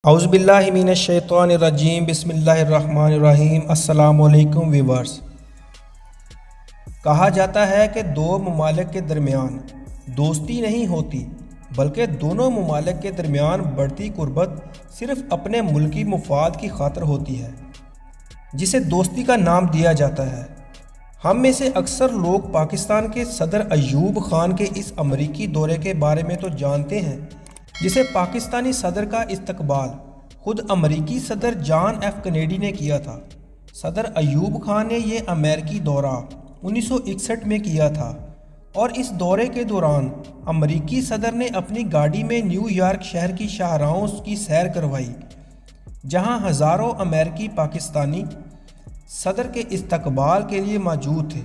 اعوذ باللہ من الشیطان الرجیم بسم اللہ الرحمن الرحیم۔ السلام علیکم ویورز۔ کہا جاتا ہے کہ دو ممالک کے درمیان دوستی نہیں ہوتی بلکہ دونوں ممالک کے درمیان بڑھتی قربت صرف اپنے ملکی مفاد کی خاطر ہوتی ہے، جسے دوستی کا نام دیا جاتا ہے۔ ہم میں سے اکثر لوگ پاکستان کے صدر ایوب خان کے اس امریکی دورے کے بارے میں تو جانتے ہیں، جسے پاکستانی صدر کا استقبال خود امریکی صدر جان ایف کینیڈی نے کیا تھا۔ صدر ایوب خان نے یہ امریکی دورہ 1961 میں کیا تھا اور اس دورے کے دوران امریکی صدر نے اپنی گاڑی میں نیو یارک شہر کی شاہراہوں کی سیر کروائی، جہاں ہزاروں امریکی پاکستانی صدر کے استقبال کے لیے موجود تھے۔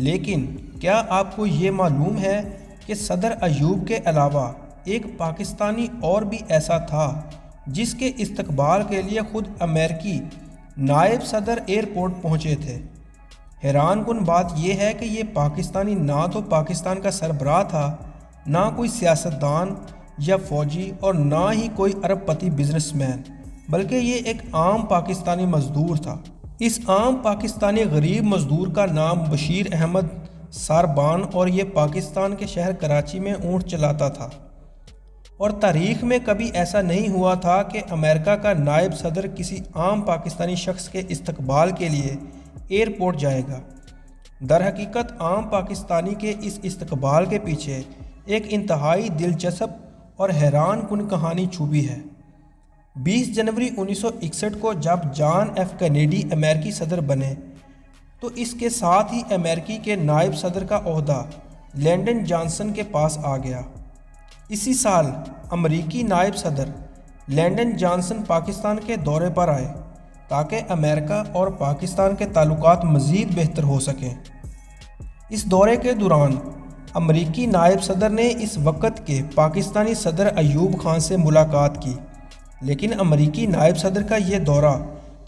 لیکن کیا آپ کو یہ معلوم ہے کہ صدر ایوب کے علاوہ ایک پاکستانی اور بھی ایسا تھا جس کے استقبال کے لیے خود امریکی نائب صدر ایئرپورٹ پہنچے تھے؟ حیران کن بات یہ ہے کہ یہ پاکستانی نہ تو پاکستان کا سربراہ تھا، نہ کوئی سیاستدان یا فوجی، اور نہ ہی کوئی ارب پتی بزنس مین، بلکہ یہ ایک عام پاکستانی مزدور تھا۔ اس عام پاکستانی غریب مزدور کا نام بشیر احمد ساربان، اور یہ پاکستان کے شہر کراچی میں اونٹ چلاتا تھا، اور تاریخ میں کبھی ایسا نہیں ہوا تھا کہ امریکہ کا نائب صدر کسی عام پاکستانی شخص کے استقبال کے لیے ایئرپورٹ جائے گا۔ در حقیقت عام پاکستانی کے اس استقبال کے پیچھے ایک انتہائی دلچسپ اور حیران کن کہانی چھپی ہے۔ 20 جنوری 1961 کو جب جان ایف کینیڈی امریکی صدر بنے تو اس کے ساتھ ہی امریکی کے نائب صدر کا عہدہ لینڈن جانسن کے پاس آ گیا۔ اسی سال امریکی نائب صدر لینڈن جانسن پاکستان کے دورے پر آئے تاکہ امریکہ اور پاکستان کے تعلقات مزید بہتر ہو سکیں۔ اس دورے کے دوران امریکی نائب صدر نے اس وقت کے پاکستانی صدر ایوب خان سے ملاقات کی، لیکن امریکی نائب صدر کا یہ دورہ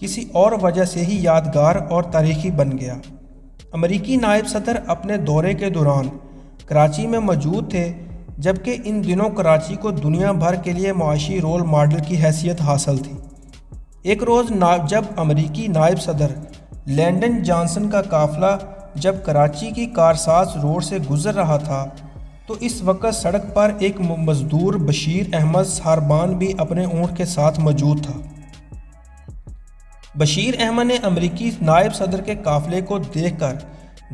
کسی اور وجہ سے ہی یادگار اور تاریخی بن گیا۔ امریکی نائب صدر اپنے دورے کے دوران کراچی میں موجود تھے، جبکہ ان دنوں کراچی کو دنیا بھر کے لیے معاشی رول ماڈل کی حیثیت حاصل تھی۔ ایک روز جب امریکی نائب صدر لینڈن جانسن کا قافلہ جب کراچی کی کارساز روڈ سے گزر رہا تھا تو اس وقت سڑک پر ایک مزدور بشیر احمد ساربان بھی اپنے اونٹ کے ساتھ موجود تھا۔ بشیر احمد نے امریکی نائب صدر کے قافلے کو دیکھ کر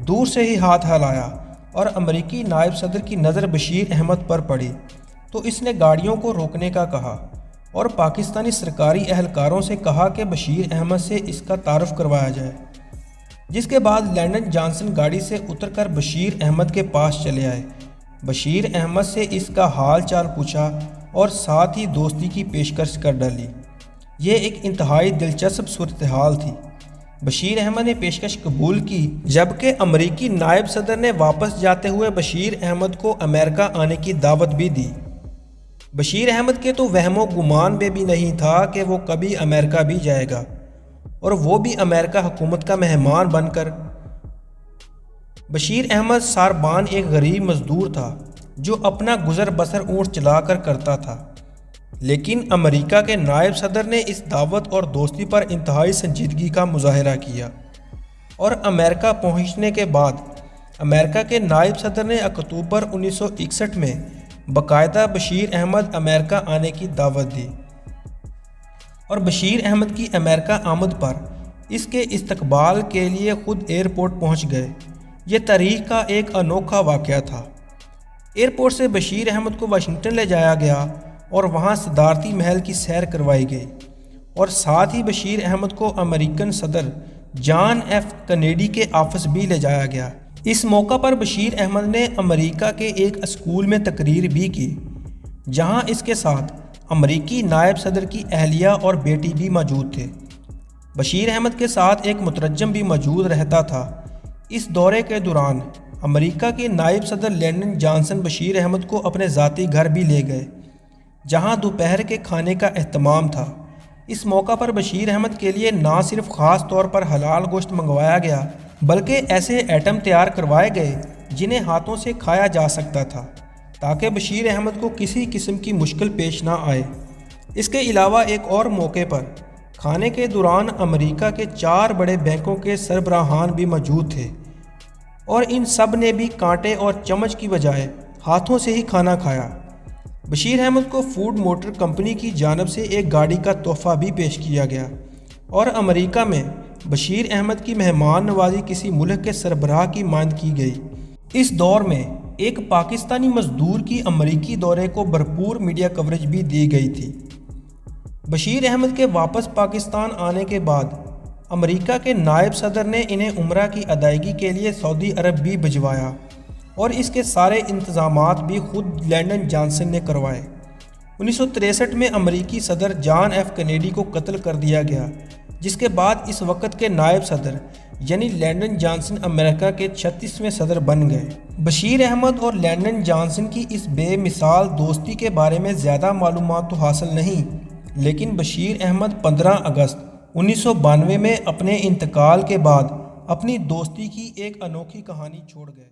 دور سے ہی ہاتھ ہلایا اور امریکی نائب صدر کی نظر بشیر احمد پر پڑی تو اس نے گاڑیوں کو روکنے کا کہا اور پاکستانی سرکاری اہلکاروں سے کہا کہ بشیر احمد سے اس کا تعارف کروایا جائے، جس کے بعد لینڈن جانسن گاڑی سے اتر کر بشیر احمد کے پاس چلے آئے۔ بشیر احمد سے اس کا حال چال پوچھا اور ساتھ ہی دوستی کی پیشکش کر ڈالی۔ یہ ایک انتہائی دلچسپ صورتحال تھی۔ بشیر احمد نے پیشکش قبول کی، جبکہ امریکی نائب صدر نے واپس جاتے ہوئے بشیر احمد کو امریکہ آنے کی دعوت بھی دی۔ بشیر احمد کے تو وہم و گمان میں بھی نہیں تھا کہ وہ کبھی امریکہ بھی جائے گا، اور وہ بھی امریکہ حکومت کا مہمان بن کر۔ بشیر احمد ساربان ایک غریب مزدور تھا جو اپنا گزر بسر اونٹ چلا کر کرتا تھا، لیکن امریکہ کے نائب صدر نے اس دعوت اور دوستی پر انتہائی سنجیدگی کا مظاہرہ کیا، اور امریکہ پہنچنے کے بعد امریکہ کے نائب صدر نے اکتوبر 1961 میں باقاعدہ بشیر احمد امریکہ آنے کی دعوت دی، اور بشیر احمد کی امریکہ آمد پر اس کے استقبال کے لیے خود ایئرپورٹ پہنچ گئے۔ یہ تاریخ کا ایک انوکھا واقعہ تھا۔ ایئرپورٹ سے بشیر احمد کو واشنگٹن لے جایا گیا اور وہاں صدارتی محل کی سیر کروائی گئی، اور ساتھ ہی بشیر احمد کو امریکن صدر جان ایف کینیڈی کے آفس بھی لے جایا گیا۔ اس موقع پر بشیر احمد نے امریکہ کے ایک اسکول میں تقریر بھی کی، جہاں اس کے ساتھ امریکی نائب صدر کی اہلیہ اور بیٹی بھی موجود تھے۔ بشیر احمد کے ساتھ ایک مترجم بھی موجود رہتا تھا۔ اس دورے کے دوران امریکہ کے نائب صدر لینڈن جانسن بشیر احمد کو اپنے ذاتی گھر بھی لے گئے، جہاں دوپہر کے کھانے کا اہتمام تھا۔ اس موقع پر بشیر احمد کے لیے نہ صرف خاص طور پر حلال گوشت منگوایا گیا، بلکہ ایسے ایٹم تیار کروائے گئے جنہیں ہاتھوں سے کھایا جا سکتا تھا، تاکہ بشیر احمد کو کسی قسم کی مشکل پیش نہ آئے۔ اس کے علاوہ ایک اور موقع پر کھانے کے دوران امریکہ کے 4 بڑے بینکوں کے سربراہان بھی موجود تھے اور ان سب نے بھی کانٹے اور چمچ کی بجائے ہاتھوں سے ہی کھانا کھایا۔ بشیر احمد کو فورڈ موٹر کمپنی کی جانب سے ایک گاڑی کا تحفہ بھی پیش کیا گیا اور امریکہ میں بشیر احمد کی مہمان نوازی کسی ملک کے سربراہ کی مانند کی گئی۔ اس دور میں ایک پاکستانی مزدور کی امریکی دورے کو بھرپور میڈیا کوریج بھی دی گئی تھی۔ بشیر احمد کے واپس پاکستان آنے کے بعد امریکہ کے نائب صدر نے انہیں عمرہ کی ادائیگی کے لیے سعودی عرب بھی بھجوایا اور اس کے سارے انتظامات بھی خود لینڈن جانسن نے کروائے۔ 1963 میں امریکی صدر جان ایف کینیڈی کو قتل کر دیا گیا، جس کے بعد اس وقت کے نائب صدر یعنی لینڈن جانسن امریکہ کے 36ویں صدر بن گئے۔ بشیر احمد اور لینڈن جانسن کی اس بے مثال دوستی کے بارے میں زیادہ معلومات تو حاصل نہیں، لیکن بشیر احمد 15 اگست 1992 میں اپنے انتقال کے بعد اپنی دوستی کی ایک انوکھی کہانی چھوڑ گئے۔